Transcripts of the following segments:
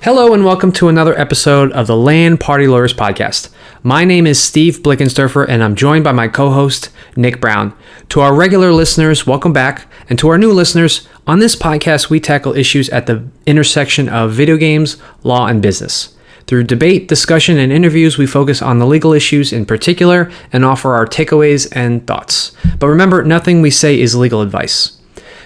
Hello and welcome to another episode of the LAN Party Lawyers podcast. My name is Steve Blickensderfer and I'm joined by my co-host, Nick Brown. To our regular listeners, welcome back. And to our new listeners, on this podcast, we tackle issues at the intersection of video games, law, and business. Through debate, discussion, and interviews, we focus on the legal issues in particular and offer our takeaways and thoughts. But remember, nothing we say is legal advice.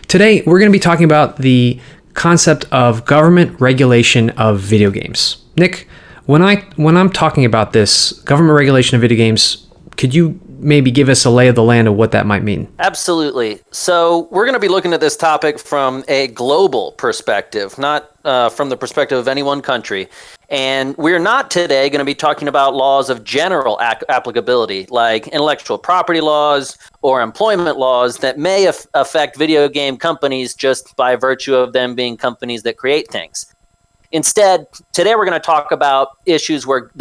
Today, we're going to be talking about the concept of government regulation of video games. Nick, when I'm talking about this government regulation of video games, could you maybe give us a lay of the land of what that might mean? Absolutely. So we're going to be looking at this topic from a global perspective, not from the perspective of any one country. And we're not today going to be talking about laws of general applicability, like intellectual property laws or employment laws that may affect video game companies just by virtue of them being companies that create things. Instead, today we're going to talk about issues where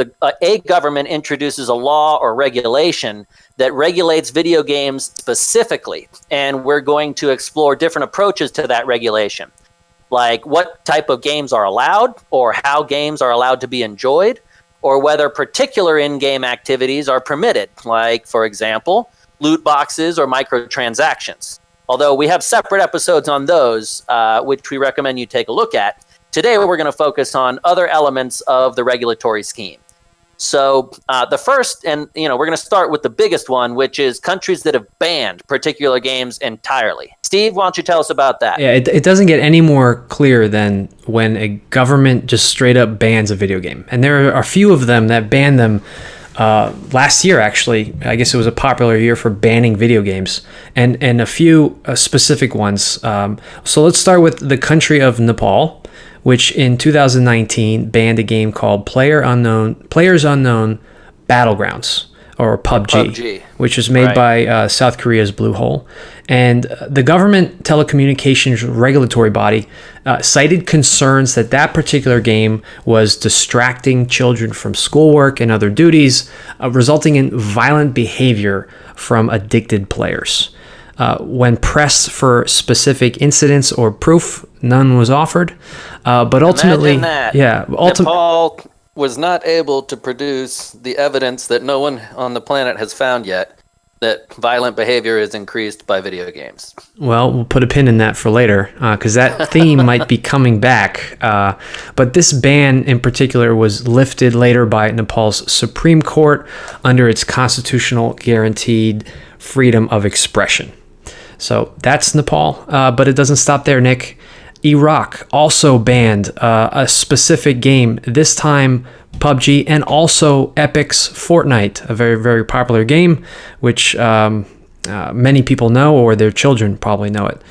a government introduces a law or regulation that regulates video games specifically, and we're going to explore different approaches to that regulation, like what type of games are allowed or how games are allowed to be enjoyed, or whether particular in-game activities are permitted, like, for example, loot boxes or microtransactions. Although we have separate episodes on those, which we recommend you take a look at. Today, we're going to focus on other elements of the regulatory scheme. So the first, and we're going to start with the biggest one, which is countries that have banned particular games entirely. Steve, why don't you tell us about that? Yeah, it doesn't get any more clear than when a government just straight up bans a video game. And there are a few of them that banned them last year, actually. I guess it was a popular year for banning video games, and a few specific ones. So let's start with the country of Nepal, which in 2019 banned a game called Players Unknown Battlegrounds, or PUBG, which was made by South Korea's Bluehole. And the government telecommunications regulatory body cited concerns that particular game was distracting children from schoolwork and other duties, resulting in violent behavior from addicted players. When pressed for specific incidents or proof, none was offered. But ultimately, Nepal was not able to produce the evidence that no one on the planet has found yet that violent behavior is increased by video games. Well, we'll put a pin in that for later, because that theme might be coming back. But this ban in particular was lifted later by Nepal's Supreme Court under its constitutional guaranteed freedom of expression. So that's Nepal, but it doesn't stop there, Nick. Iraq also banned a specific game, this time PUBG, and also Epic's Fortnite, a very, very popular game, which many people know, or their children probably know it.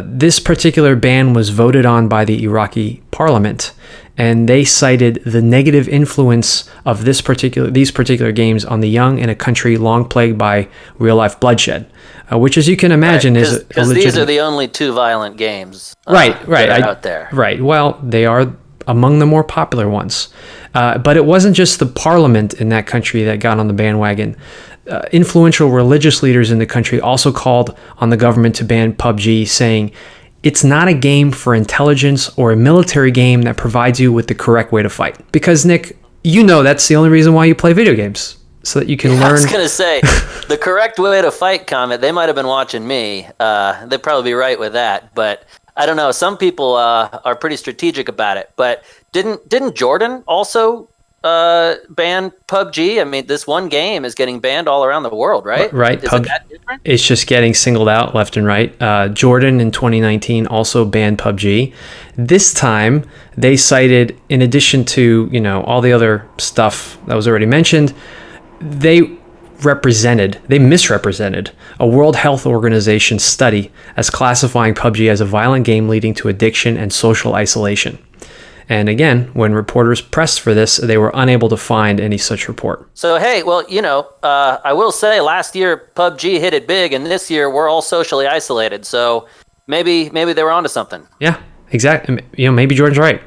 This particular ban was voted on by the Iraqi parliament, and they cited the negative influence of these particular games on the young in a country long plagued by real-life bloodshed, which, as you can imagine, is a legitimate... Because these are the only two violent games that are out there. Right. Well, they are among the more popular ones. But it wasn't just the parliament in that country that got on the bandwagon. Influential religious leaders in the country also called on the government to ban PUBG, saying it's not a game for intelligence or a military game that provides you with the correct way to fight. Because, Nick, that's the only reason why you play video games, so that you can learn. I was going to say, the correct way to fight comment, they might have been watching me. They'd probably be right with that. But I don't know. Some people are pretty strategic about it. But didn't Jordan also ban PUBG? I mean, this one game is getting banned all around the world, right? Right. Is it that different? It's just getting singled out left and right. Jordan in 2019 also banned PUBG. This time, they cited, in addition to all the other stuff that was already mentioned, they misrepresented a World Health Organization study as classifying PUBG as a violent game leading to addiction and social isolation. And again, when reporters pressed for this, they were unable to find any such report. So, hey, well, I will say last year PUBG hit it big, and this year we're all socially isolated. So maybe they were onto something. Yeah, exactly. Maybe Jordan's right.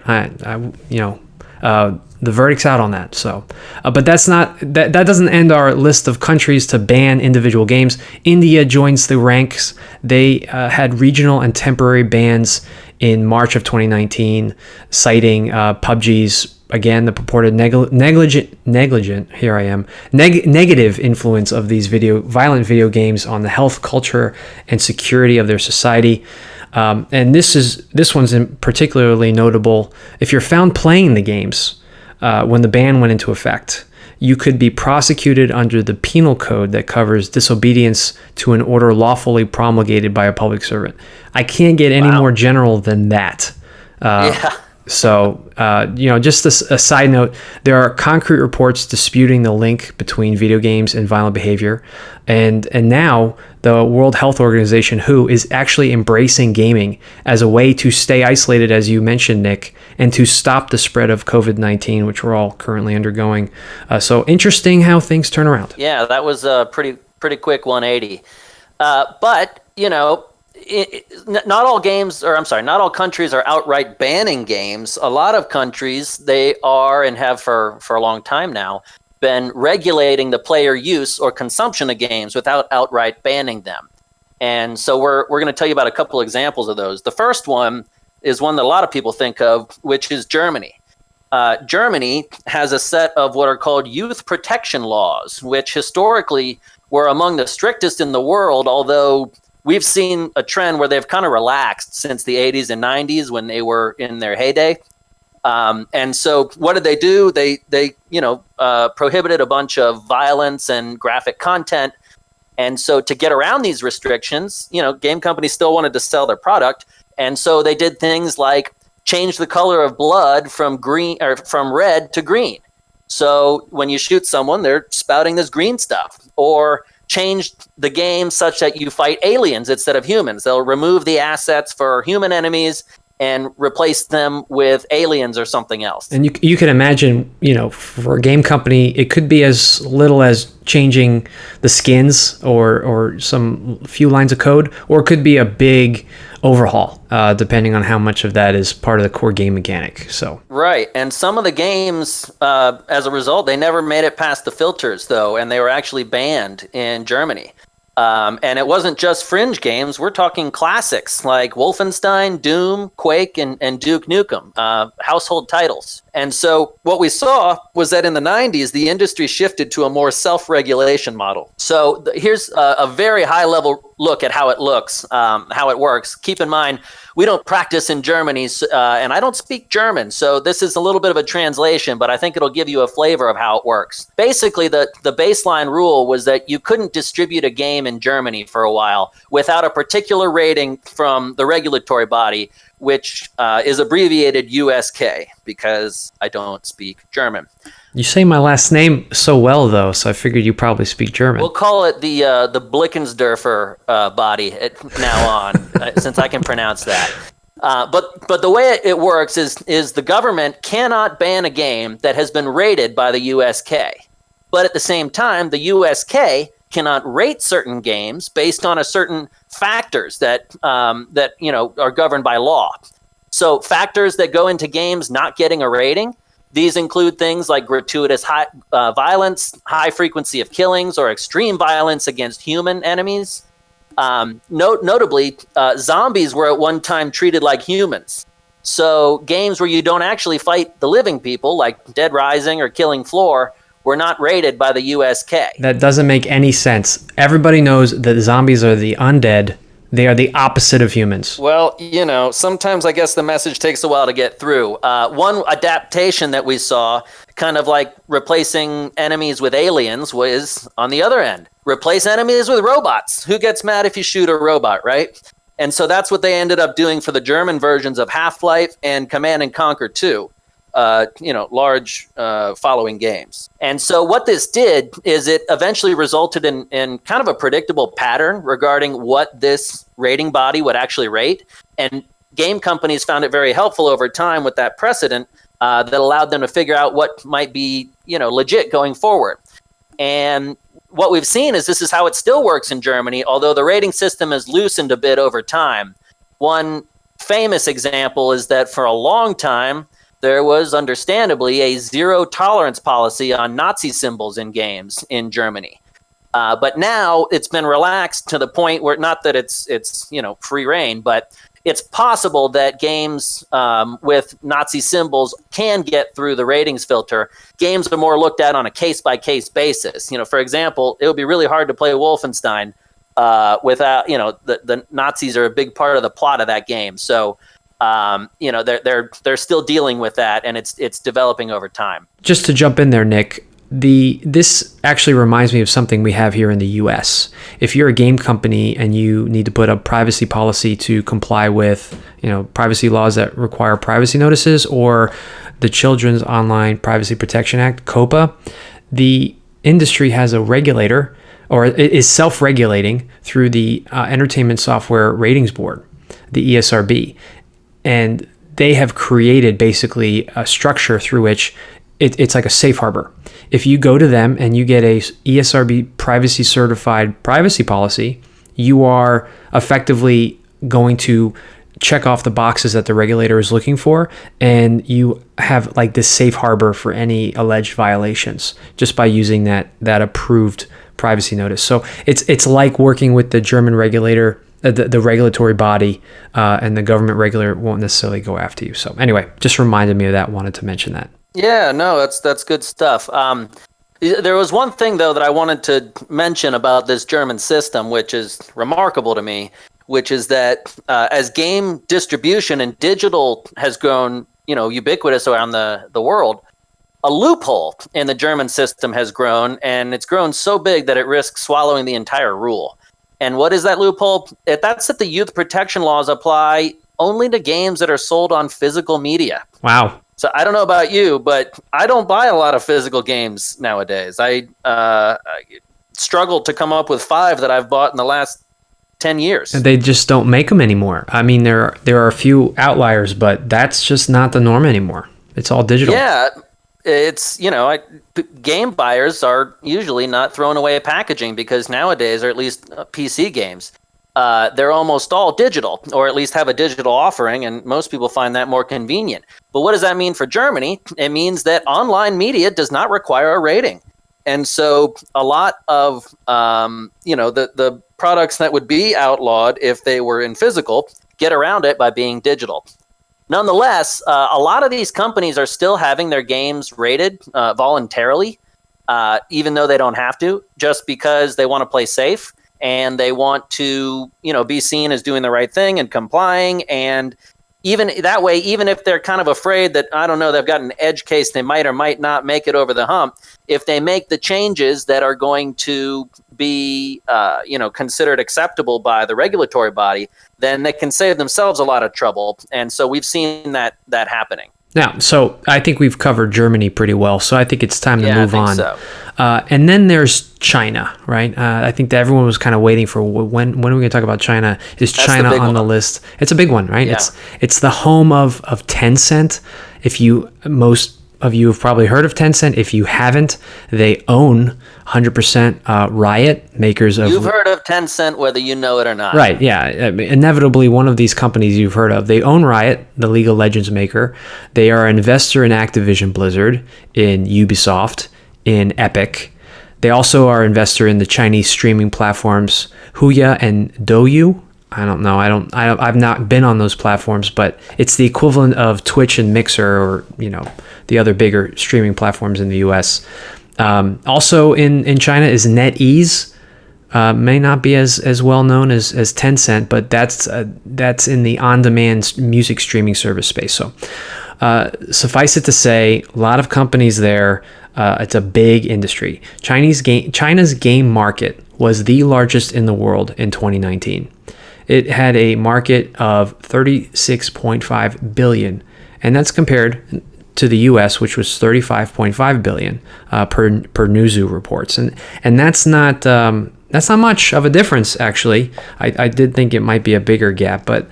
The verdict's out on that. So, but that doesn't end our list of countries to ban individual games. India joins the ranks. They had regional and temporary bans in March of 2019, citing PUBG's, again, the purported negative influence of these violent video games on the health, culture, and security of their society. And this one's particularly notable. If you're found playing the games when the ban went into effect, you could be prosecuted under the penal code that covers disobedience to an order lawfully promulgated by a public servant. I can't get any more general than that. So, just a side note, there are concrete reports disputing the link between video games and violent behavior. And now the World Health Organization, WHO, is actually embracing gaming as a way to stay isolated, as you mentioned, Nick, and to stop the spread of COVID-19, which we're all currently undergoing. So interesting how things turn around. Yeah, that was a pretty quick 180. But, not all countries are outright banning games. A lot of countries, they are and have for a long time now been regulating the player use or consumption of games without outright banning them. And so we're going to tell you about a couple examples of those. The first one is one that a lot of people think of, which is Germany. Germany has a set of what are called youth protection laws, which historically were among the strictest in the world, although we've seen a trend where they've kind of relaxed since the 80s and 90s when they were in their heyday. And so what did they do? They prohibited a bunch of violence and graphic content. And so to get around these restrictions, game companies still wanted to sell their product. And so they did things like change the color of blood from red to green. So when you shoot someone, they're spouting this green stuff. Or changed the game such that you fight aliens instead of humans. They'll remove the assets for human enemies and replace them with aliens or something else. And you can imagine, for a game company, it could be as little as changing the skins or some few lines of code, or it could be a big overhaul, depending on how much of that is part of the core game mechanic. So right, and some of the games, as a result, they never made it past the filters, though, and they were actually banned in Germany. And it wasn't just fringe games. We're talking classics like Wolfenstein, Doom, Quake, and Duke Nukem, household titles. And so what we saw was that in the 90s, the industry shifted to a more self-regulation model. So here's a very high-level look at how it looks, how it works. Keep in mind, we don't practice in Germany, and I don't speak German, so this is a little bit of a translation, but I think it'll give you a flavor of how it works. Basically, the baseline rule was that you couldn't distribute a game in Germany for a while without a particular rating from the regulatory body, which is abbreviated USK, because I don't speak German. You say my last name so well, though, so I figured you probably speak German. We'll call it the Blickensderfer body now on, since I can pronounce that. But the way it works is the government cannot ban a game that has been rated by the USK. But at the same time, the USK cannot rate certain games based on a certain factors that are governed by law. So factors that go into games not getting a rating, these include things like gratuitous violence, high frequency of killings, or extreme violence against human enemies. Notably, zombies were at one time treated like humans. So games where you don't actually fight the living people, like Dead Rising or Killing Floor, were not rated by the USK. That doesn't make any sense. Everybody knows that zombies are the undead. They are the opposite of humans. Well, sometimes I guess the message takes a while to get through. One adaptation that we saw, kind of like replacing enemies with aliens, was on the other end. Replace enemies with robots. Who gets mad if you shoot a robot, right? And so that's what they ended up doing for the German versions of Half-Life and Command and Conquer 2. Large following games. And so what this did is it eventually resulted in kind of a predictable pattern regarding what this rating body would actually rate. And game companies found it very helpful over time with that precedent that allowed them to figure out what might be, legit going forward. And what we've seen is this is how it still works in Germany, although the rating system has loosened a bit over time. One famous example is that for a long time, there was understandably a zero tolerance policy on Nazi symbols in games in Germany. But now it's been relaxed to the point where, not that it's free reign, but it's possible that games with Nazi symbols can get through the ratings filter. Games are more looked at on a case-by-case basis. For example, it would be really hard to play Wolfenstein without, the Nazis are a big part of the plot of that game. So, they're still dealing with that, and it's developing over time. Just to jump in there, Nick, this actually reminds me of something we have here in the US. If you're a game company and you need to put a privacy policy to comply with, privacy laws that require privacy notices, or the Children's Online Privacy Protection Act, COPPA, the industry has a regulator, or it is self-regulating through the Entertainment Software Ratings Board, the ESRB. And they have created basically a structure through which it's like a safe harbor. If you go to them and you get a ESRB privacy certified privacy policy, you are effectively going to check off the boxes that the regulator is looking for, and you have like this safe harbor for any alleged violations just by using that approved privacy notice. So it's like working with the German regulator, the regulatory body, and the government regulator won't necessarily go after you. So anyway, just reminded me of that. Wanted to mention that. Yeah, no, that's good stuff. There was one thing, though, that I wanted to mention about this German system, which is remarkable to me, which is that as game distribution and digital has grown, ubiquitous around the world, a loophole in the German system has grown, and it's grown so big that it risks swallowing the entire rule. And what is that loophole? That's that the youth protection laws apply only to games that are sold on physical media. Wow. So I don't know about you, but I don't buy a lot of physical games nowadays. I struggled to come up with 5 that I've bought in the last 10 years. And they just don't make them anymore. I mean, there are a few outliers, but that's just not the norm anymore. It's all digital. Yeah, it's, game buyers are usually not throwing away packaging, because nowadays, or at least PC games, they're almost all digital, or at least have a digital offering, and most people find that more convenient. But what does that mean for Germany? It means that online media does not require a rating. And so a lot of, the products that would be outlawed if they were in physical get around it by being digital. Nonetheless, a lot of these companies are still having their games rated voluntarily, even though they don't have to, just because they want to play safe. And they want to, be seen as doing the right thing and complying. And even that way, even if they're kind of afraid that, I don't know, they've got an edge case, they might or might not make it over the hump, if they make the changes that are going to be, considered acceptable by the regulatory body, then they can save themselves a lot of trouble. And so we've seen that happening. Now, so I think we've covered Germany pretty well, so I think it's time to move on. So. And then there's China, right? I think that everyone was kind of waiting for when are we going to talk about China? Is China on the list? It's a big one, right? Yeah. It's the home of Tencent. Most of you have probably heard of Tencent. If you haven't, they own 100% Riot, makers of... You've heard of Tencent, whether you know it or not. Right, yeah. Inevitably, one of these companies you've heard of. They own Riot, the League of Legends maker. They are an investor in Activision Blizzard, in Ubisoft, in Epic. They also are an investor in the Chinese streaming platforms Huya and Douyu. I don't know. I've not been on those platforms, but it's the equivalent of Twitch and Mixer, or the other bigger streaming platforms in the US. Also in China is NetEase. May not be as well known as Tencent, but that's in the on-demand music streaming service space. So suffice it to say, a lot of companies there. It's a big industry. China's game market was the largest in the world in 2019. It had a market of 36.5 billion, and that's compared to the U.S., which was 35.5 billion per Newzoo reports, and that's not much of a difference, actually. I did think it might be a bigger gap, but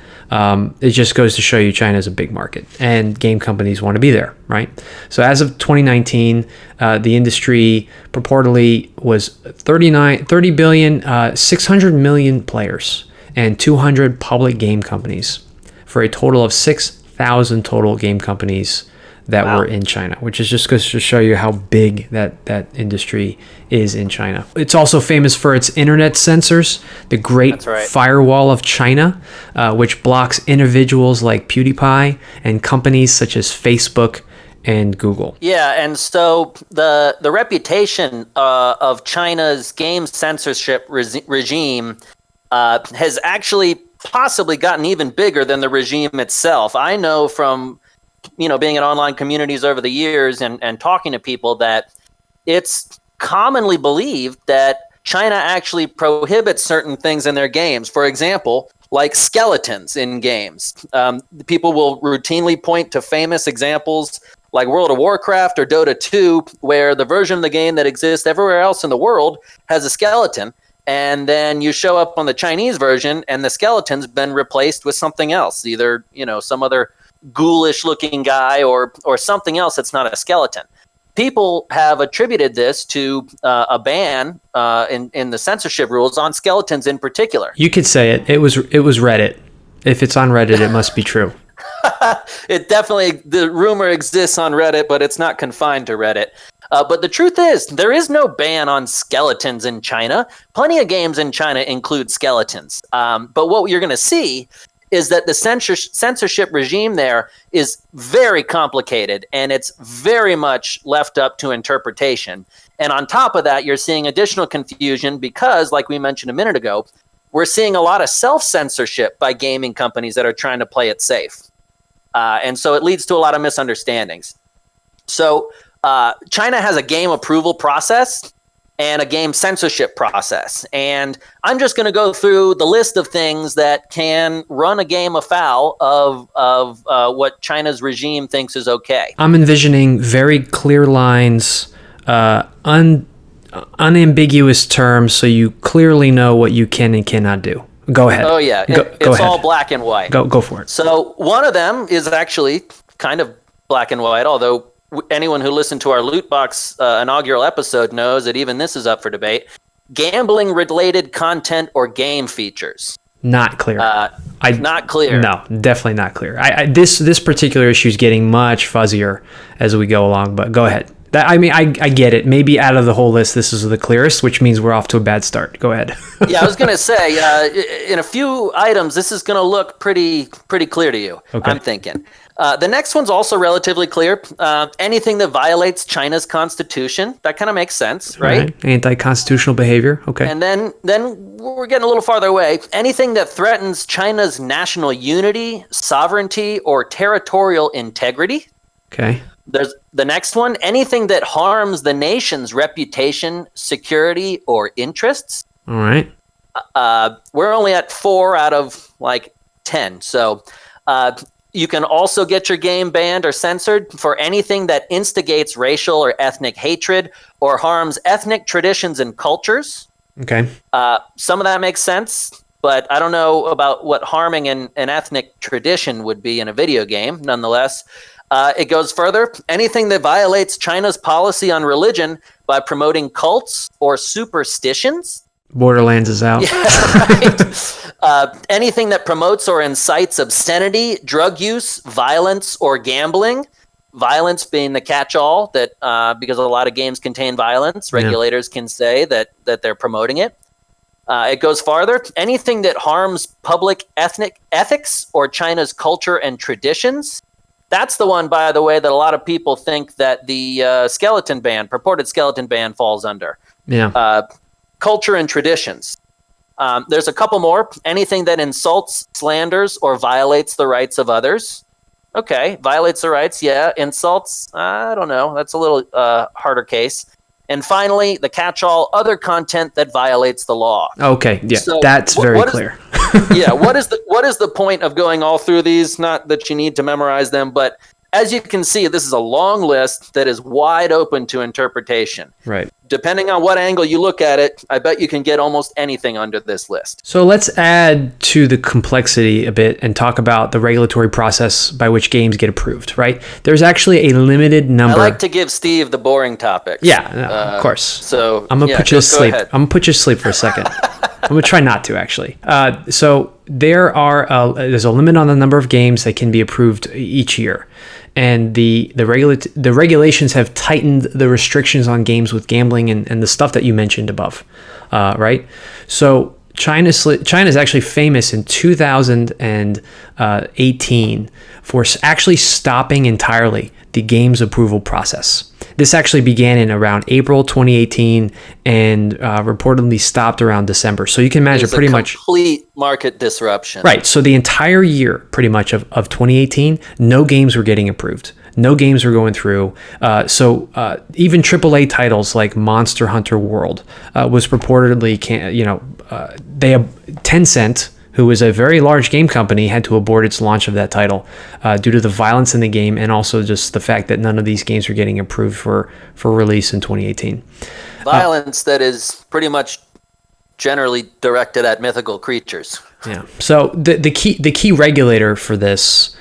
it just goes to show you China is a big market, and game companies want to be there, right? So as of 2019, the industry purportedly was 30 billion, 600 million players, and 200 public game companies, for a total of 6,000 total game companies that were in China, which is just goes to show you how big that industry is in China. It's also famous for its internet censors, the Great Firewall of China, which blocks individuals like PewDiePie and companies such as Facebook and Google. Yeah, and so the reputation of China's game censorship regime has actually possibly gotten even bigger than the regime itself. I know from being in online communities over the years and talking to people that it's commonly believed that China actually prohibits certain things in their games. For example, like skeletons in games. People will routinely point to famous examples like World of Warcraft or Dota 2, where the version of the game that exists everywhere else in the world has a skeleton. And then you show up on the Chinese version and the skeleton's been replaced with something else, either, some other ghoulish looking guy or something else that's not a skeleton. People have attributed this to a ban in the censorship rules on skeletons in particular. You could say it. It was Reddit. If it's on Reddit, it must be true. It definitely, the rumor exists on Reddit, but it's not confined to Reddit. But the truth is, there is no ban on skeletons in China. Plenty of games in China include skeletons. But what you're going to see is that the censorship regime there is very complicated, and it's very much left up to interpretation. And on top of that, you're seeing additional confusion because, like we mentioned a minute ago, we're seeing a lot of self-censorship by gaming companies that are trying to play it safe. And so it leads to a lot of misunderstandings. So China has a game approval process and a game censorship process. And I'm just going to go through the list of things that can run a game afoul of what China's regime thinks is okay. I'm envisioning very clear lines, unambiguous terms, so you clearly know what you can and cannot do. Go ahead. Oh, yeah. It's all black and white. Go for it. So one of them is actually kind of black and white, although anyone who listened to our Loot Box inaugural episode knows that even this is up for debate. Gambling-related content or game features. Not clear. Not clear. No, definitely not clear. This particular issue is getting much fuzzier as we go along, but go ahead. I get it. Maybe out of the whole list, this is the clearest, which means we're off to a bad start. Go ahead. Yeah, I was going to say, in a few items, this is going to look pretty clear to you, okay. I'm thinking. The next one's also relatively clear. Anything that violates China's constitution, that kind of makes sense, right? Anti-constitutional behavior, okay. And then we're getting a little farther away. Anything that threatens China's national unity, sovereignty, or territorial integrity. Okay. There's the next one. Anything that harms the nation's reputation, security, or interests. All right. We're only at 4 out of 10. So you can also get your game banned or censored for anything that instigates racial or ethnic hatred or harms ethnic traditions and cultures. Okay. Some of that makes sense, but I don't know about what harming an ethnic tradition would be in a video game. Nonetheless, it goes further. Anything that violates China's policy on religion by promoting cults or superstitions. Borderlands is out. Yeah, right. Anything that promotes or incites obscenity, drug use, violence, or gambling. Violence being the catch-all that because a lot of games contain violence, regulators can say that they're promoting it. It goes farther. Anything that harms public ethics or China's culture and traditions. That's the one, by the way, that a lot of people think that the purported skeleton ban falls under. Yeah. Culture and traditions. There's a couple more. Anything that insults, slanders, or violates the rights of others. Okay, violates the rights, yeah. Insults, I don't know. That's a little harder case. And finally, the catch-all, other content that violates the law. Okay, yeah, so that's very clear. Yeah, what is the point of going all through these? Not that you need to memorize them, but as you can see, this is a long list that is wide open to interpretation. Right. Depending on what angle you look at it, I bet you can get almost anything under this list. So let's add to the complexity a bit and talk about the regulatory process by which games get approved, right? There's actually a limited number. I like to give Steve the boring topics. Yeah, no, of course. So I'm going to put you to sleep. I'm going to put you to sleep for a second. I'm going to try not to, actually. So there's a limit on the number of games that can be approved each year. and the regulations have tightened the restrictions on games with gambling and the stuff that you mentioned above, right? So China's actually famous in 2018 for actually stopping entirely the game's approval process. This actually began in around April 2018 and reportedly stopped around December. So you can imagine pretty much complete market disruption. Right. So the entire year, pretty much of 2018, no games were getting approved. No games were going through. So even AAA titles like Monster Hunter World was reportedly, they have Tencent, who is a very large game company, had to abort its launch of that title due to the violence in the game and also just the fact that none of these games were getting approved for release in 2018. Violence that is pretty much generally directed at mythical creatures. Yeah. So the key regulator for this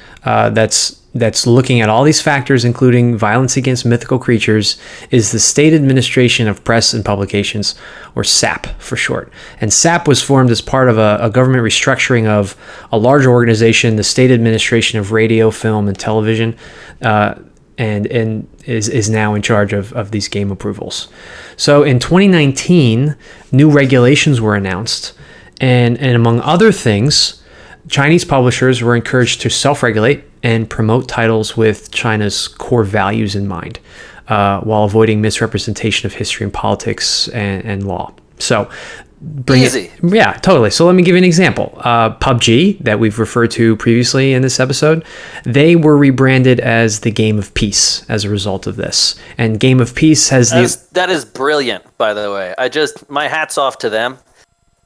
that's looking at all these factors, including violence against mythical creatures, is the State Administration of Press and Publications, or SAP for short. And SAP was formed as part of a government restructuring of a larger organization, the State Administration of Radio, Film, and Television, and is now in charge of these game approvals. So in 2019, new regulations were announced, and among other things, Chinese publishers were encouraged to self-regulate and promote titles with China's core values in mind, while avoiding misrepresentation of history and politics and law. So, easy. Yeah, totally. So let me give you an example. PUBG, that we've referred to previously in this episode, they were rebranded as the Game of Peace as a result of this. And Game of Peace has that is brilliant, by the way. My hat's off to them.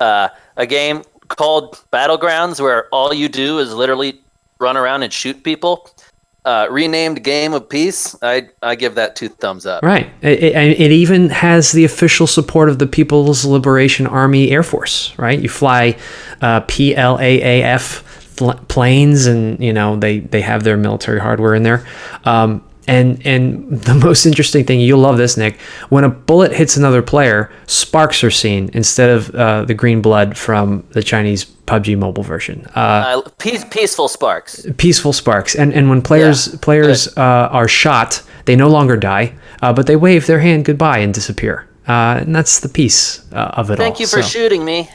A game called Battlegrounds where all you do is literally run around and shoot people, renamed Game of Peace. I give that 2 thumbs up. Right. It even has the official support of the People's Liberation Army Air Force, right? You fly PLAAF planes, and they have their military hardware in there. And the most interesting thing, you'll love this, Nick, when a bullet hits another player, sparks are seen instead of the green blood from the Chinese PUBG mobile version. Peaceful sparks. Peaceful sparks. And when players are shot, they no longer die, but they wave their hand goodbye and disappear. And that's the peace of it all. Thank you for shooting me.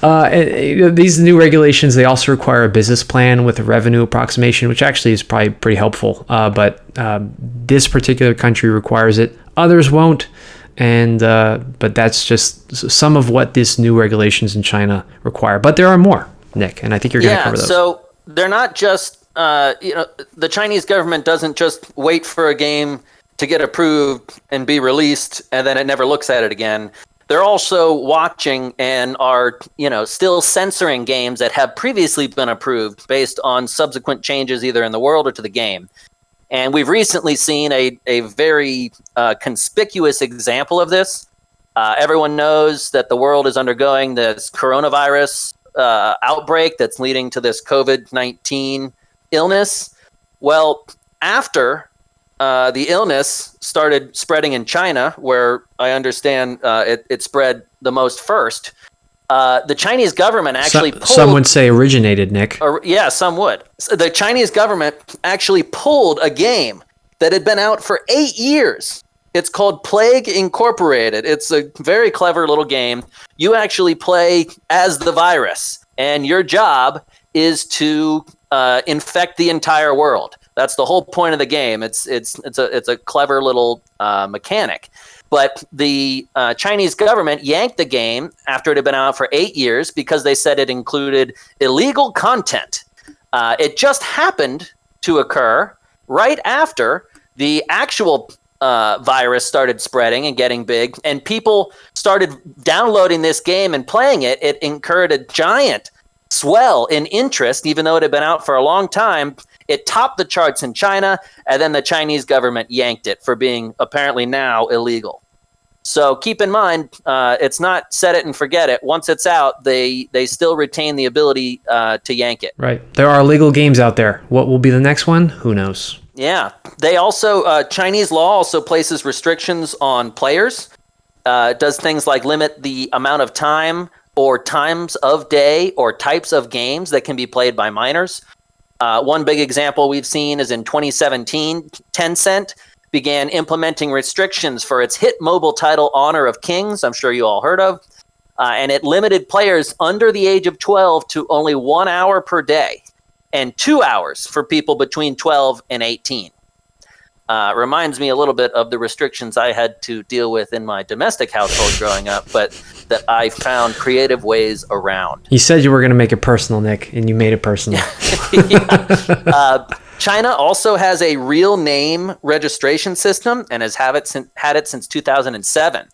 These new regulations, they also require a business plan with a revenue approximation, which actually is probably pretty helpful. But this particular country requires it. Others won't. But that's just some of what these new regulations in China require. But there are more, Nick, and I think you're going to cover those. So they're not just, the Chinese government doesn't just wait for a game to get approved and be released, and then it never looks at it again. They're also watching and are, still censoring games that have previously been approved based on subsequent changes either in the world or to the game. And we've recently seen a very conspicuous example of this. Everyone knows that the world is undergoing this coronavirus outbreak that's leading to this COVID-19 illness. Well, after the illness started spreading in China, where I understand it spread the most first. The Chinese government actually pulled... Some would say originated, Nick. Yeah, some would. The Chinese government actually pulled a game that had been out for 8 years. It's called Plague Incorporated. It's a very clever little game. You actually play as the virus, and your job is to infect the entire world. That's the whole point of the game. It's a clever little mechanic. But the Chinese government yanked the game after it had been out for 8 years because they said it included illegal content. It just happened to occur right after the actual virus started spreading and getting big, and people started downloading this game and playing it. It incurred a giant swell in interest, even though it had been out for a long time. It topped the charts in China, and then the Chinese government yanked it for being apparently now illegal. So keep in mind, it's not set it and forget it. Once it's out, they still retain the ability to yank it. Right. There are illegal games out there. What will be the next one? Who knows? Yeah. They also, Chinese law also places restrictions on players. It does things like limit the amount of time or times of day or types of games that can be played by minors. One big example we've seen is in 2017, Tencent began implementing restrictions for its hit mobile title Honor of Kings, I'm sure you all heard of, and it limited players under the age of 12 to only 1 hour per day and 2 hours for people between 12 and 18. Reminds me a little bit of the restrictions I had to deal with in my domestic household growing up, but that I found creative ways around. You said you were going to make it personal, Nick, and you made it personal. China also has a real name registration system and has had it since 2007.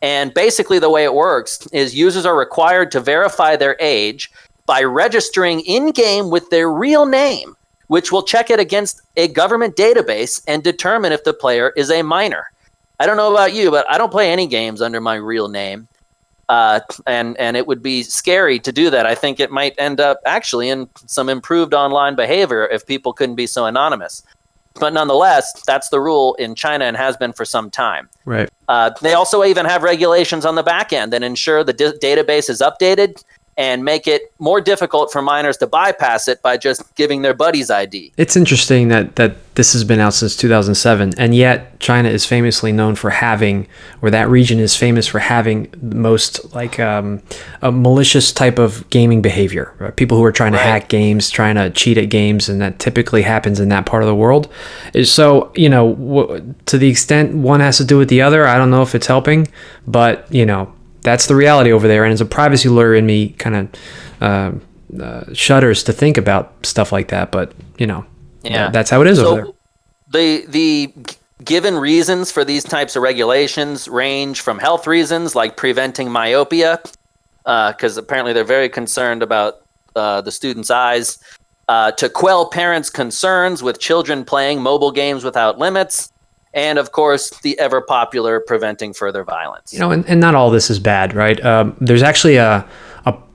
And basically the way it works is users are required to verify their age by registering in-game with their real name, which will check it against a government database and determine if the player is a minor. I don't know about you, but I don't play any games under my real name. And it would be scary to do that. I think it might end up actually in some improved online behavior if people couldn't be so anonymous. But nonetheless, that's the rule in China and has been for some time. Right. They also even have regulations on the back end that ensure the database is updated and make it more difficult for minors to bypass it by just giving their buddy's ID. It's interesting that this has been out since 2007, and yet China is famously known for having, or that region is famous for having the most like a malicious type of gaming behavior. Right? People who are trying to hack games, trying to cheat at games, and that typically happens in that part of the world. So, to the extent one has to do with the other, I don't know if it's helping, but, that's the reality over there. And as a privacy lawyer in me kind of shudders to think about stuff like that. But, that's how it is over there. The given reasons for these types of regulations range from health reasons like preventing myopia, because apparently they're very concerned about the students' eyes, to quell parents' concerns with children playing mobile games without limits, and of course, the ever popular preventing further violence. And not all this is bad, right? There's actually a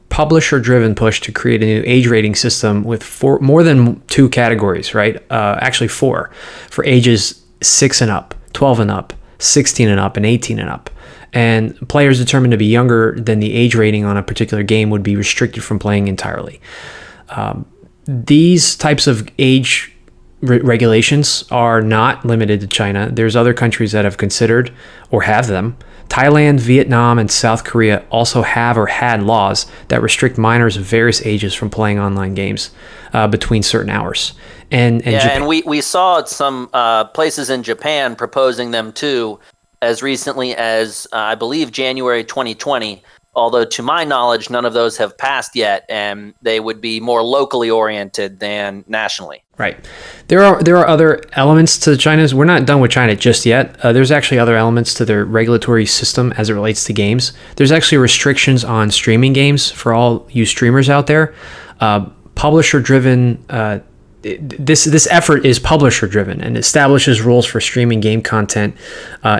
publisher-driven push to create a new age rating system with more than 2 categories, right? Actually 4, for ages 6 and up, 12 and up, 16 and up, and 18 and up. And players determined to be younger than the age rating on a particular game would be restricted from playing entirely. These types of age regulations are not limited to China. There's other countries that have considered or have them. Thailand, Vietnam, and South Korea also have or had laws that restrict minors of various ages from playing online games between certain hours. And we saw some places in Japan proposing them too, as recently as I believe January 2020. Although to my knowledge, none of those have passed yet, and they would be more locally oriented than nationally. Right. There are other elements to China's. We're not done with China just yet. There's actually other elements to their regulatory system as it relates to games. There's actually restrictions on streaming games for all you streamers out there. Publisher-driven. This effort is publisher-driven and establishes rules for streaming game content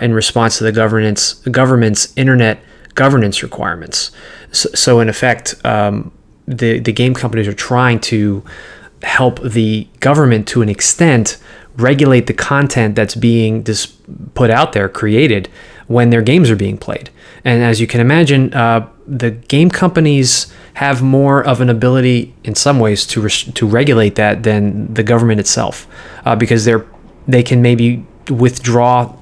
in response to the government's internet governance requirements. So in effect, the game companies are trying to help the government to an extent regulate the content that's being put out there, created when their games are being played. And as you can imagine, the game companies have more of an ability in some ways to regulate that than the government itself, because they can maybe withdraw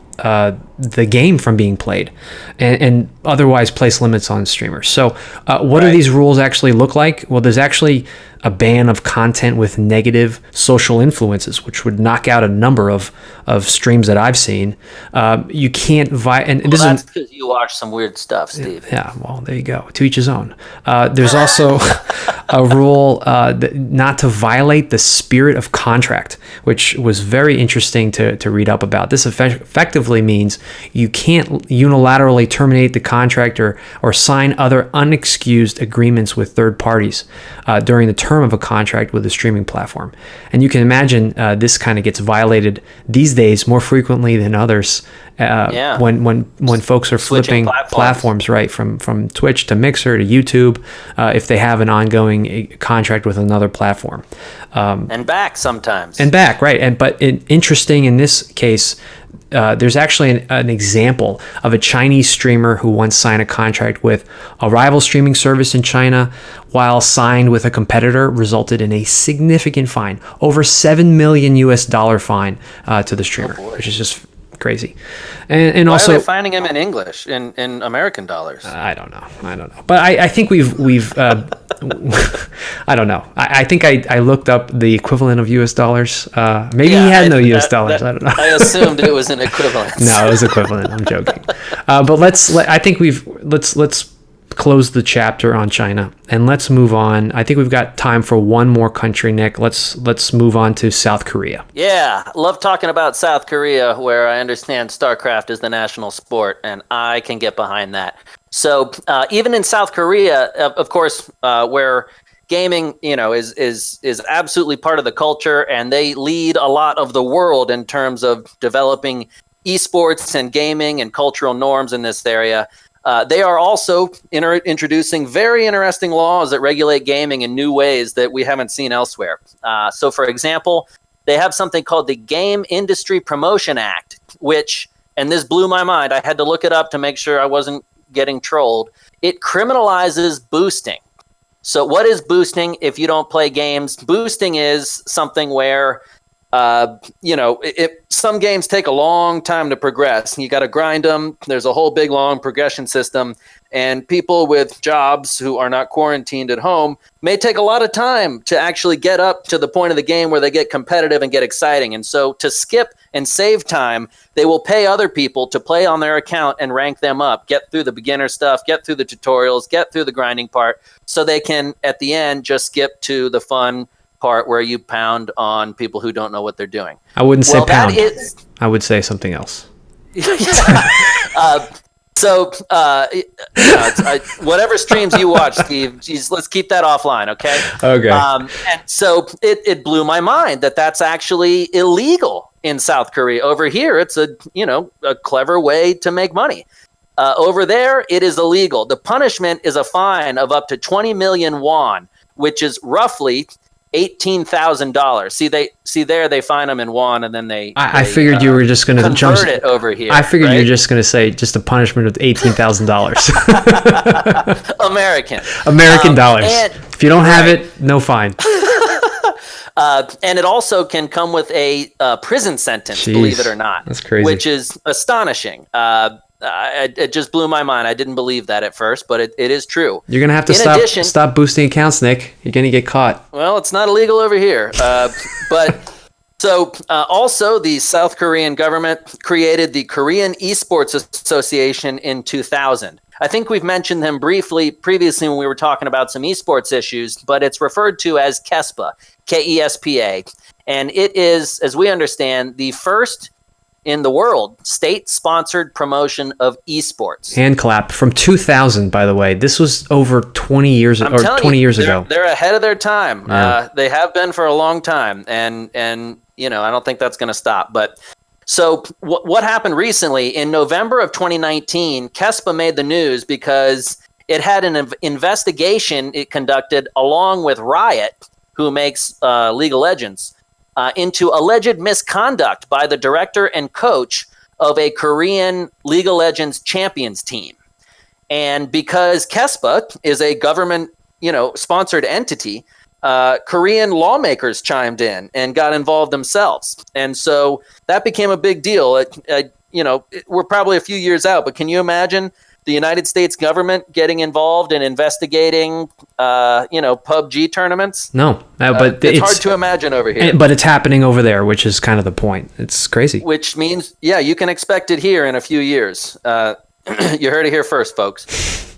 the game from being played and otherwise place limits on streamers. So what do these rules actually look like? Well, there's actually a ban of content with negative social influences, which would knock out a number of streams that I've seen. You can't that's because you watch some weird stuff, Steve. Yeah, well, there you go. To each his own. There's also a rule not to violate the spirit of contract, which was very interesting to read up about. This effectively means you can't unilaterally terminate the contract or sign other unexcused agreements with third parties during the term of a contract with a streaming platform. And you can imagine this kind of gets violated these days more frequently than others. when folks are Switching flipping platforms, right, from Twitch to Mixer to YouTube, if they have an ongoing contract with another platform. And back sometimes. And back, right. But interesting in this case, there's actually an example of a Chinese streamer who once signed a contract with a rival streaming service in China, while signed with a competitor, resulted in a significant fine, over $7 million fine to the streamer, which is just crazy. And Why also, are they finding him in English, in American dollars? I don't know. But I think we've I don't know. I think I looked up the equivalent of US dollars. Maybe he had no US dollars. I don't know. I assumed it was an equivalent. No, it was equivalent. I'm joking. But let's close the chapter on China and let's move on. I think we've got time for one more country, Nick. Let's move on to South Korea. Yeah, love talking about South Korea, where I understand StarCraft is the national sport, and I can get behind that. So even in South Korea, of course, where gaming, is absolutely part of the culture, and they lead a lot of the world in terms of developing esports and gaming and cultural norms in this area. They are also introducing very interesting laws that regulate gaming in new ways that we haven't seen elsewhere. So, for example, they have something called the Game Industry Promotion Act, which, and this blew my mind, I had to look it up to make sure I wasn't getting trolled. It criminalizes boosting. So what is boosting if you don't play games? Boosting is something where some games take a long time to progress. You got to grind them. There's a whole big, long progression system. And people with jobs who are not quarantined at home may take a lot of time to actually get up to the point of the game where they get competitive and get exciting. And so to skip and save time, they will pay other people to play on their account and rank them up, get through the beginner stuff, get through the tutorials, get through the grinding part, so they can, at the end, just skip to the fun part where you pound on people who don't know what they're doing. I wouldn't say pound. I would say something else. Whatever streams you watch, Steve, let's keep that offline, okay? Okay. And so it blew my mind that that's actually illegal in South Korea. Over here, it's a clever way to make money. Over there, it is illegal. The punishment is a fine of up to 20 million won, which is roughly $18,000. They find them in won, and then I figured you were just going to jump it over here. I figured you were just going to say just a punishment of $18,000. American dollars. If you don't have it, no fine. And it also can come with a prison sentence, believe it or not. That's crazy. Which is astonishing. It just blew my mind. I didn't believe that at first, but it is true. You're going to have to stop boosting accounts, Nick. You're going to get caught. Well, it's not illegal over here. Also, the South Korean government created the Korean Esports Association in 2000. I think we've mentioned them briefly previously when we were talking about some esports issues, but it's referred to as KESPA, K-E-S-P-A. And it is, as we understand, the first in the world state-sponsored promotion of esports. Hand clap from 2000, by the way. This was over 20 years ago. They're ahead of their time. Yeah. They have been for a long time, and I don't think that's going to stop. But so what happened recently in November of 2019? KESPA made the news because it had an investigation it conducted along with Riot, who makes League of Legends, into alleged misconduct by the director and coach of a Korean League of Legends champions team. And because KESPA is a government, sponsored entity, Korean lawmakers chimed in and got involved themselves. And so that became a big deal. We're probably a few years out, but can you imagine the United States government getting involved in investigating, PUBG tournaments? No, but it's hard to imagine over here. But it's happening over there, which is kind of the point. It's crazy. Which means, you can expect it here in a few years. You heard it here first, folks.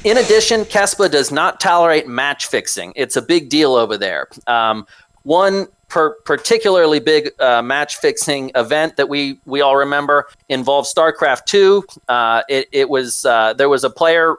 In addition, KESPA does not tolerate match fixing. It's a big deal over there. One particularly big match fixing event that we all remember involved StarCraft 2. There was a player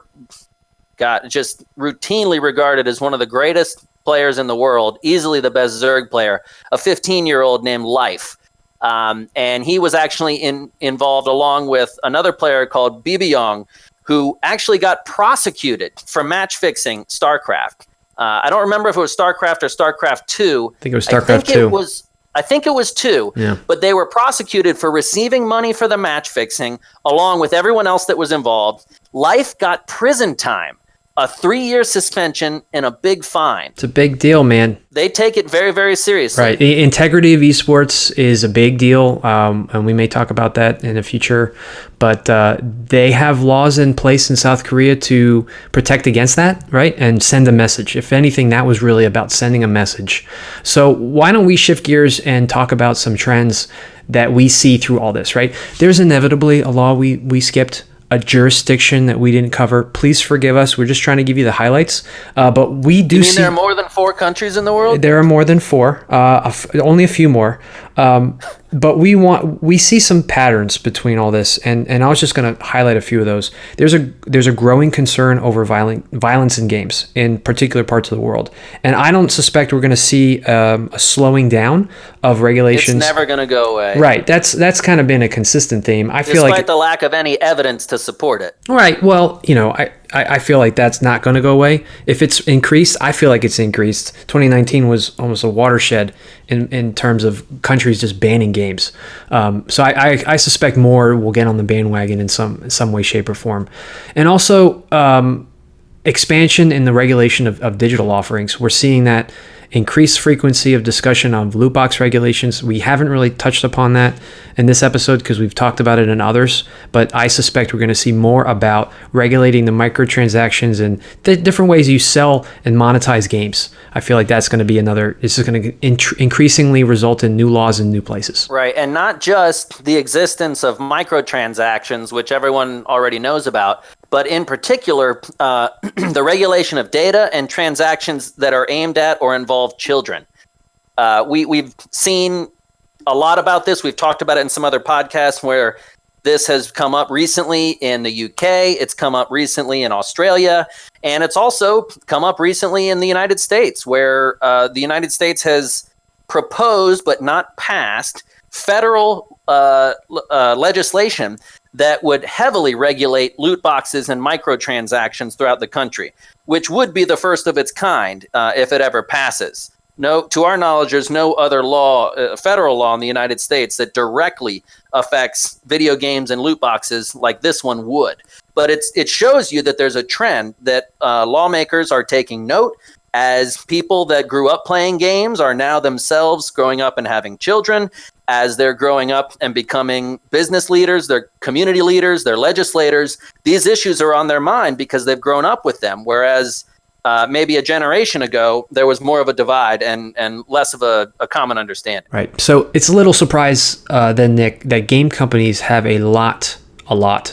just routinely regarded as one of the greatest players in the world, easily the best Zerg player, a 15-year-old named Life. And he was actually involved along with another player called Bibiyong, who actually got prosecuted for match fixing StarCraft. I don't remember if it was StarCraft or StarCraft 2. I think it was StarCraft 2. I think it was 2, yeah. But they were prosecuted for receiving money for the match fixing, along with everyone else that was involved. Life got prison time, a 3-year suspension, and a big fine. It's a big deal, man. They take it very, very seriously. Right. The integrity of esports is a big deal, and we may talk about that in the future. But they have laws in place in South Korea to protect against that, right? And send a message. If anything, that was really about sending a message. So why don't we shift gears and talk about some trends that we see through all this, right? There's inevitably a law we skipped, a jurisdiction that we didn't cover. Please forgive us. We're just trying to give you the highlights. But we do see there are more than 4 countries in the world? There are more than 4, only a few more. But we see some patterns between all this, and I was just going to highlight a few of those. There's a growing concern over violence in games in particular parts of the world, and I don't suspect we're going to see a slowing down of regulations. It's never going to go away. Right. That's kind of been a consistent theme. I feel like, despite the lack of any evidence to support it. Right. Well, I feel like that's not going to go away. If it's increased, I feel like it's increased. 2019 was almost a watershed in terms of countries just banning games. So I suspect more will get on the bandwagon in some way, shape, or form. And also expansion in the regulation of digital offerings. We're seeing that increased frequency of discussion of loot box regulations. We haven't really touched upon that in this episode because we've talked about it in others, but I suspect we're going to see more about regulating the microtransactions and the different ways you sell and monetize games. I feel like that's going to be this is going to increasingly result in new laws in new places. Right, and not just the existence of microtransactions, which everyone already knows about, but in particular, the regulation of data and transactions that are aimed at or involve children. We've seen a lot about this. We've talked about it in some other podcasts where this has come up recently in the UK. It's come up recently in Australia. And it's also come up recently in the United States, where the United States has proposed but not passed federal legislation that would heavily regulate loot boxes and microtransactions throughout the country, which would be the first of its kind if it ever passes. No, to our knowledge, there's no other law, federal law in the United States that directly affects video games and loot boxes like this one would. But it shows you that there's a trend that lawmakers are taking note, as people that grew up playing games are now themselves growing up and having children. As they're growing up and becoming business leaders, they're community leaders, they're legislators, these issues are on their mind because they've grown up with them. Whereas maybe a generation ago, there was more of a divide and less of a common understanding. Right. So it's a little surprise then, Nick, that game companies have a lot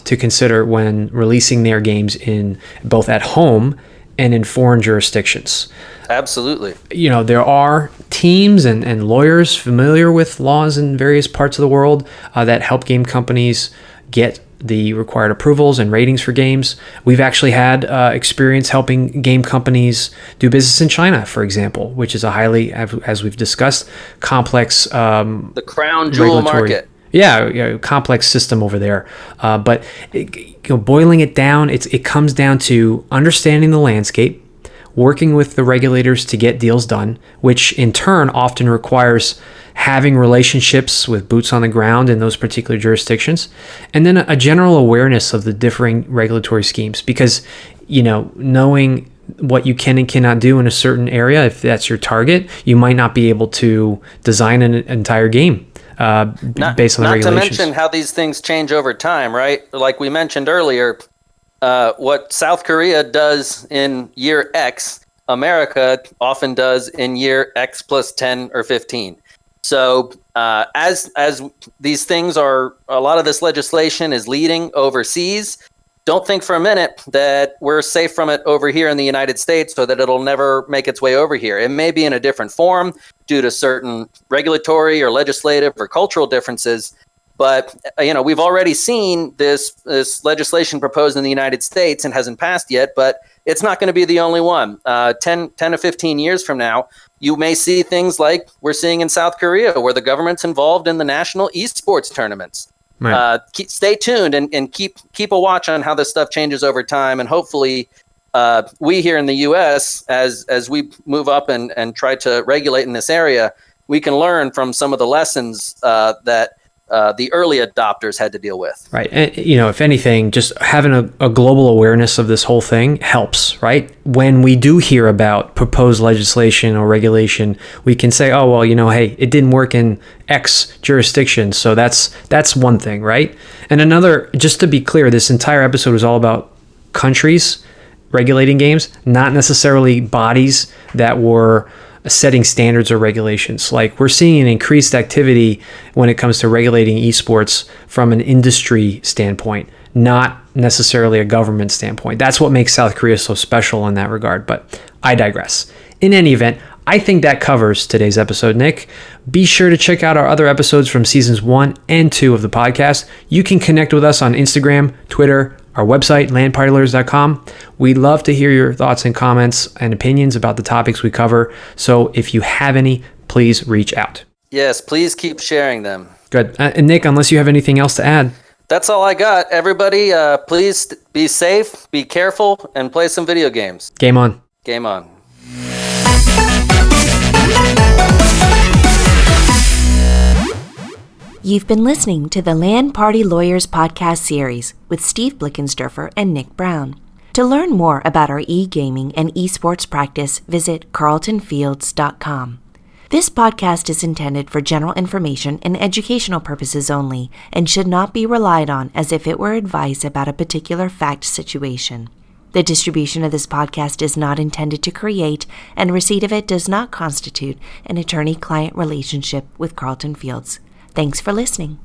to consider when releasing their games in both at home and in foreign jurisdictions. Absolutely. There are teams and lawyers familiar with laws in various parts of the world that help game companies get the required approvals and ratings for games. We've actually had experience helping game companies do business in China, for example, which is a highly, as we've discussed, complex the crown jewel market. Yeah, complex system over there. But boiling it down, it comes down to understanding the landscape, working with the regulators to get deals done, which in turn often requires having relationships with boots on the ground in those particular jurisdictions, and then a general awareness of the differing regulatory schemes. Because, knowing what you can and cannot do in a certain area, if that's your target, you might not be able to design an entire game based on the regulations. Not to mention how these things change over time, right? Like we mentioned earlier, what South Korea does in year X, America often does in year X plus 10 or 15. So as these things a lot of this legislation is leading overseas, don't think for a minute that we're safe from it over here in the United States, so that it'll never make its way over here. It may be in a different form due to certain regulatory or legislative or cultural differences, But we've already seen this legislation proposed in the United States and hasn't passed yet, but it's not going to be the only one. 10 to 15 years from now, you may see things like we're seeing in South Korea, where the government's involved in the national esports tournaments. Right. Stay tuned and keep a watch on how this stuff changes over time, and hopefully we here in the U.S., as we move up and try to regulate in this area, we can learn from some of the lessons that the early adopters had to deal with. Right. And, if anything, just having a global awareness of this whole thing helps, right? When we do hear about proposed legislation or regulation, we can say, oh, well, hey, it didn't work in X jurisdiction. So that's one thing, right? And another, just to be clear, this entire episode was all about countries regulating games, not necessarily bodies that were setting standards or regulations. Like, we're seeing an increased activity when it comes to regulating esports from an industry standpoint, not necessarily a government standpoint. That's what makes South Korea so special in that regard, but I digress. In any event, I think that covers today's episode, Nick. Be sure to check out our other episodes from seasons 1 and 2 of the podcast. You can connect with us on Instagram, Twitter, our website, landpartylawyers.com. We'd love to hear your thoughts and comments and opinions about the topics we cover. So if you have any, please reach out. Yes, please keep sharing them. Good. And Nick, unless you have anything else to add. That's all I got. Everybody, please be safe, be careful, and play some video games. Game on. Game on. You've been listening to the Land Party Lawyers podcast series with Steve Blickensderfer and Nick Brown. To learn more about our e-gaming and esports practice, visit carltonfields.com. This podcast is intended for general information and educational purposes only and should not be relied on as if it were advice about a particular fact situation. The distribution of this podcast is not intended to create, and receipt of it does not constitute an attorney-client relationship with Carlton Fields. Thanks for listening.